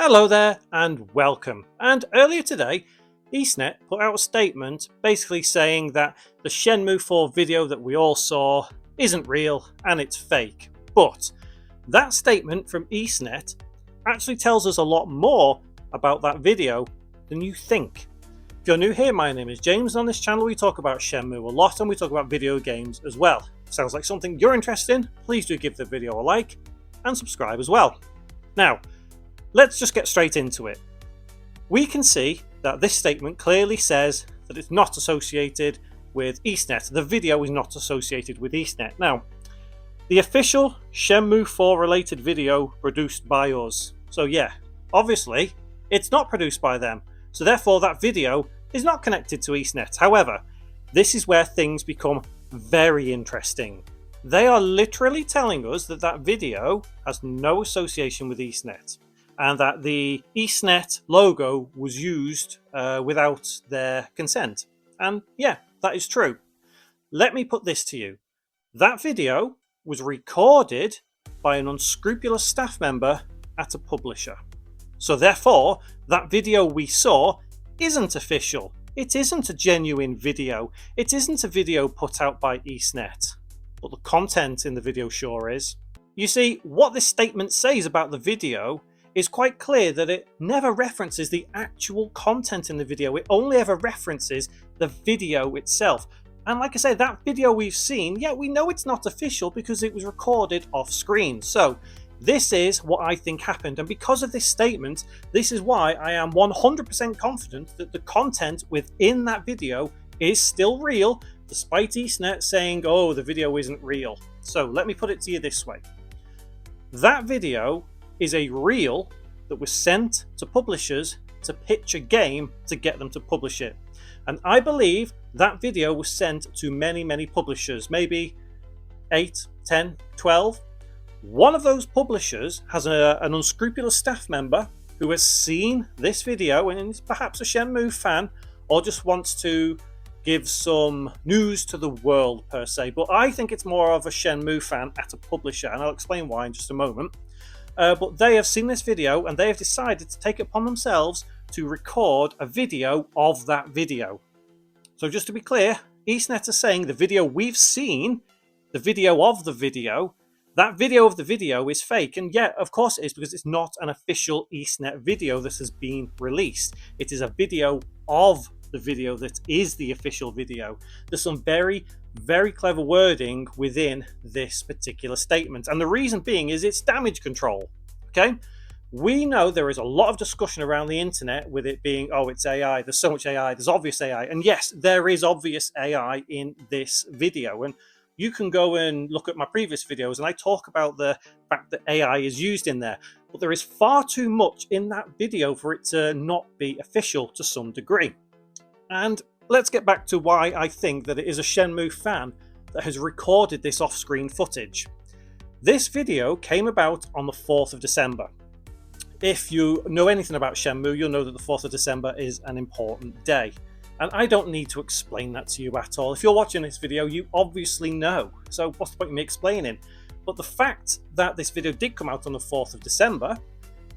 Hello there and welcome. And earlier today, YSNET put out a statement basically saying that the Shenmue IV video that we all saw isn't real and it's fake. But that statement from YSNET actually tells us a lot more about that video than you think. If you're new here, my name is James, and on this channel we talk about Shenmue a lot and we talk about video games as well. Sounds like something you're interested in? Please do give the video a like and subscribe as well. Now, let's just get straight into it. We can see that this statement clearly says that it's not associated with YSNET. The video is not associated with YSNET. Now, the official Shenmue IV related video produced by us. So yeah, obviously it's not produced by them. So therefore that video is not connected to YSNET. However, this is where things become very interesting. They are literally telling us that that video has no association with YSNET, and that the YSNET logo was used without their consent. And yeah, that is true. Let me put this to you. That video was recorded by an unscrupulous staff member at a publisher. So therefore, that video we saw isn't official. It isn't a genuine video. It isn't a video put out by YSNET. But the content in the video sure is. You see, what this statement says about the video is quite clear that it never references the actual content in the video. It only ever references the video itself. And like I say, that video we've seen, yeah, we know it's not official because it was recorded off screen. So this is what I think happened. And because of this statement, this is why I am 100% confident that the content within that video is still real, despite YSNET saying, oh, the video isn't real. So let me put it to you this way. That video is a reel that was sent to publishers to pitch a game to get them to publish it. And I believe that video was sent to many publishers, maybe 8, 10, 12. One of those publishers has an unscrupulous staff member who has seen this video and is perhaps a Shenmue fan, or just wants to give some news to the world per se. But I think it's more of a Shenmue fan at a publisher, and I'll explain why in just a moment. But they have seen this video and they have decided to take it upon themselves to record a video of that video. So just to be clear, YSNET are saying the video we've seen, the video of the video, that video of the video is fake. And yeah, of course it is, because it's not an official YSNET video that has been released. It is a video of the video that is the official video. There's some very clever wording within this particular statement, and the reason being is it's damage control. Okay, we know there is a lot of discussion around the internet with it being, oh, it's AI, there's so much AI, there's obvious AI. And yes, there is obvious AI in this video, and you can go and look at my previous videos and I talk about the fact that AI is used in there, but there is far too much in that video for it to not be official to some degree. And let's get back to why I think that it is a Shenmue fan that has recorded this off-screen footage. This video came about on the 4th of December. If you know anything about Shenmue, you'll know that the 4th of December is an important day. And I don't need to explain that to you at all. If you're watching this video, you obviously know. So what's the point of me explaining? But the fact that this video did come out on the 4th of December,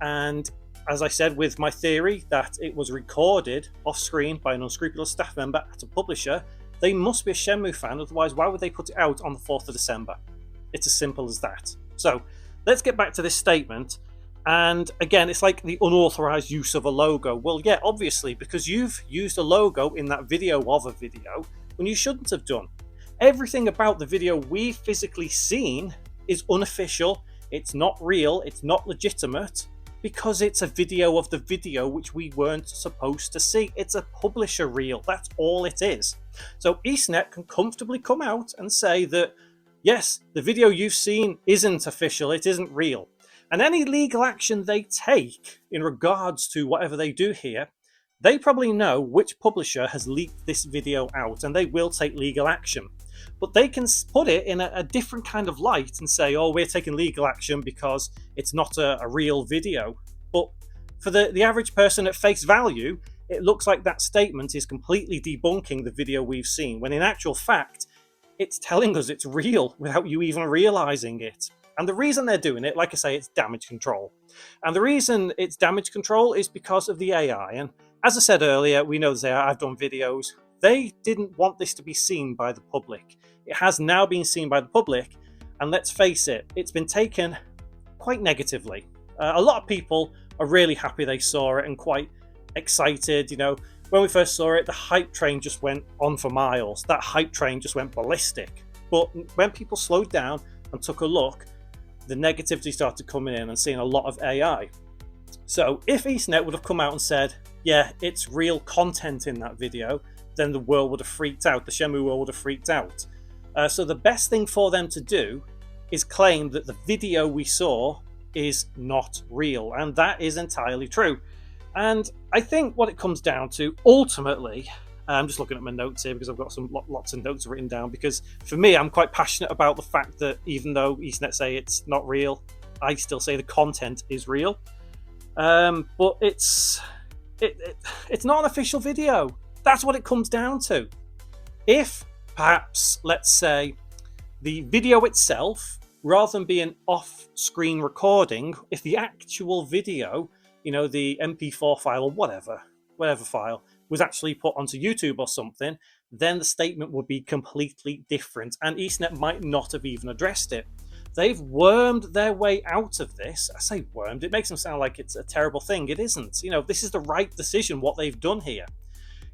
and as I said with my theory that it was recorded off screen by an unscrupulous staff member at a publisher, they must be a Shenmue fan, otherwise why would they put it out on the 4th of December? It's as simple as that. So let's get back to this statement. And again, it's like the unauthorized use of a logo. Well, yeah, obviously, because you've used a logo in that video of a video when you shouldn't have done. Everything about the video we've physically seen is unofficial, it's not real, it's not legitimate, because it's a video of the video which we weren't supposed to see. It's a publisher reel, that's all it is. So YSNET can comfortably come out and say that, yes, the video you've seen isn't official, it isn't real. And any legal action they take in regards to whatever they do here, they probably know which publisher has leaked this video out, and they will take legal action. But they can put it in a different kind of light and say, oh, we're taking legal action because it's not a real video. But for the average person at face value, it looks like that statement is completely debunking the video we've seen, when in actual fact, it's telling us it's real without you even realizing it. And the reason they're doing it, like I say, it's damage control. And the reason it's damage control is because of the AI. And as I said earlier, we know this AI, I've done videos. They didn't want this to be seen by the public. It has now been seen by the public. And let's face it, it's been taken quite negatively. A lot of people are really happy they saw it and quite excited. You know, when we first saw it, the hype train just went on for miles. That hype train just went ballistic. But when people slowed down and took a look, the negativity started coming in and seeing a lot of AI. So if YSNET would have come out and said, yeah, it's real content in that video, then the world would have freaked out. The Shenmue world would have freaked out. So the best thing for them to do is claim that the video we saw is not real. And that is entirely true. And I think what it comes down to, ultimately, I'm just looking at my notes here because I've got lots of notes written down, because for me, I'm quite passionate about the fact that even though YSNET say it's not real, I still say the content is real. But it's not an official video. That's what it comes down to. If perhaps, let's say, the video itself, rather than be an off-screen recording, if the actual video, you know, the MP4 file or whatever file, was actually put onto YouTube or something, then the statement would be completely different, and YSNET might not have even addressed it. They've wormed their way out of this. I say wormed, it makes them sound like it's a terrible thing. It isn't. You know, this is the right decision, what they've done here.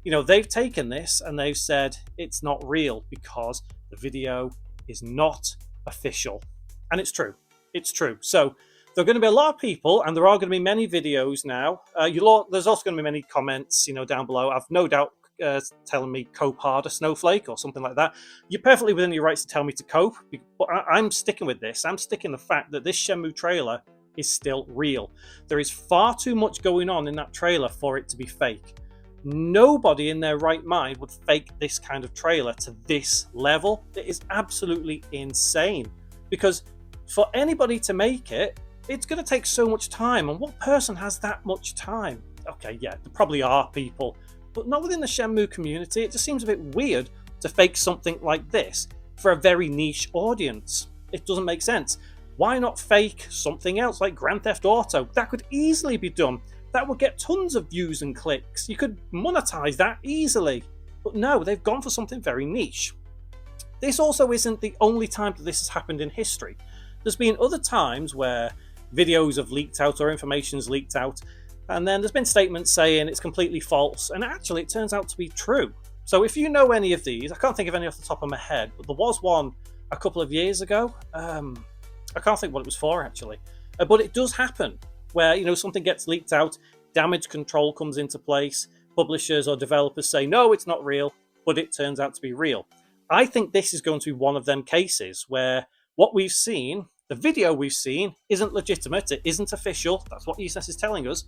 You know, they've taken this and they've said it's not real because the video is not official. And it's true. It's true. So there are going to be a lot of people, and there are going to be many videos now. There's also going to be many comments, you know, down below. I've no doubt telling me cope harder, snowflake, or something like that. You're perfectly within your rights to tell me to cope, but I'm sticking with this. I'm sticking the fact that this Shenmue trailer is still real. There is far too much going on in that trailer for it to be fake. Nobody in their right mind would fake this kind of trailer to this level. It is absolutely insane, because for anybody to make it, it's going to take so much time, and what person has that much time? Okay, yeah, there probably are people, but not within the Shenmue community. It just seems a bit weird to fake something like this for a very niche audience. It doesn't make sense. Why not fake something else like Grand Theft Auto? That could easily be done. That would get tons of views and clicks. You could monetize that easily. But no, they've gone for something very niche. This also isn't the only time that this has happened in history. There's been other times where videos have leaked out or information's leaked out, and then there's been statements saying it's completely false, and actually it turns out to be true. So if you know any of these, I can't think of any off the top of my head, but there was one a couple of years ago. I can't think what it was for actually, but it does happen where, you know, something gets leaked out, damage control comes into place, publishers or developers say no, it's not real, but it turns out to be real. I think this is going to be one of them cases where what we've seen, the video we've seen, isn't legitimate, it isn't official. That's what YSNET is telling us,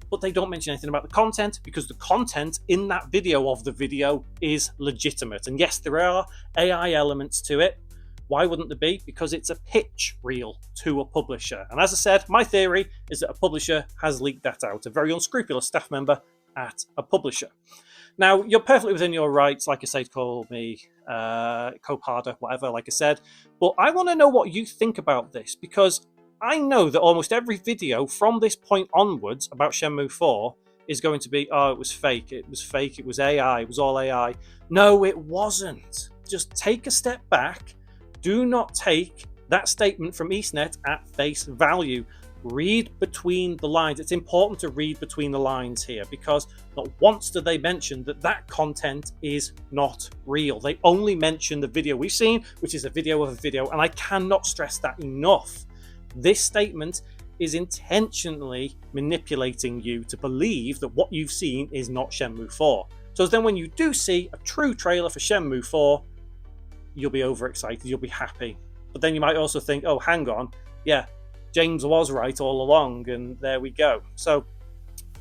but they don't mention anything about the content, because the content in that video of the video is legitimate. And yes, there are AI elements to it. Why wouldn't there be? Because it's a pitch reel to a publisher. And as I said, my theory is that a publisher has leaked that out, a very unscrupulous staff member at a publisher. Now, you're perfectly within your rights, like I say, to call me cope harder, whatever, like I said. But I want to know what you think about this, because I know that almost every video from this point onwards about Shenmue 4 is going to be, oh, it was fake, it was fake, it was AI, it was all AI. No, it wasn't. Just take a step back. Do not take that statement from YSNET at face value. Read between the lines. It's important to read between the lines here, because not once do they mention that that content is not real. They only mention the video we've seen, which is a video of a video, and I cannot stress that enough. This statement is intentionally manipulating you to believe that what you've seen is not Shenmue 4. So then when you do see a true trailer for Shenmue 4, you'll be overexcited, you'll be happy. But then you might also think, oh, hang on, yeah, James was right all along, and there we go. So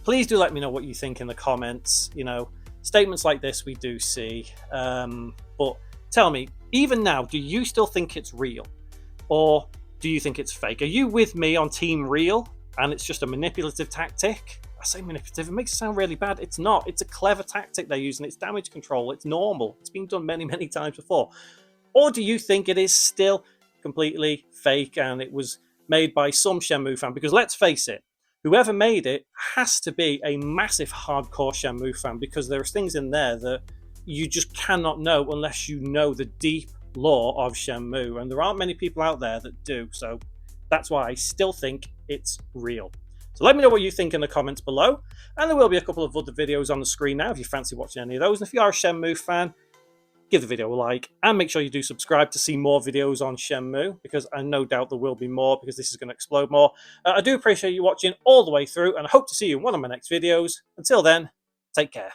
please do let me know what you think in the comments. You know, statements like this we do see. But tell me, even now, do you still think it's real? Or do you think it's fake? Are you with me on Team Real and it's just a manipulative tactic? I say manipulative, it makes it sound really bad. It's not. It's a clever tactic they're using. It's damage control. It's normal. It's been done many, many times before. Or do you think it is still completely fake and it was made by some Shenmue fan, because let's face it, whoever made it has to be a massive hardcore Shenmue fan, because there's things in there that you just cannot know unless you know the deep lore of Shenmue, and there aren't many people out there that do, so that's why I still think it's real. So let me know what you think in the comments below, and there will be a couple of other videos on the screen now if you fancy watching any of those. And if you are a Shenmue fan, give the video a like, and make sure you do subscribe to see more videos on Shenmue, because I no doubt there will be more, because this is going to explode more. I do appreciate you watching all the way through, and I hope to see you in one of my next videos. Until then, take care.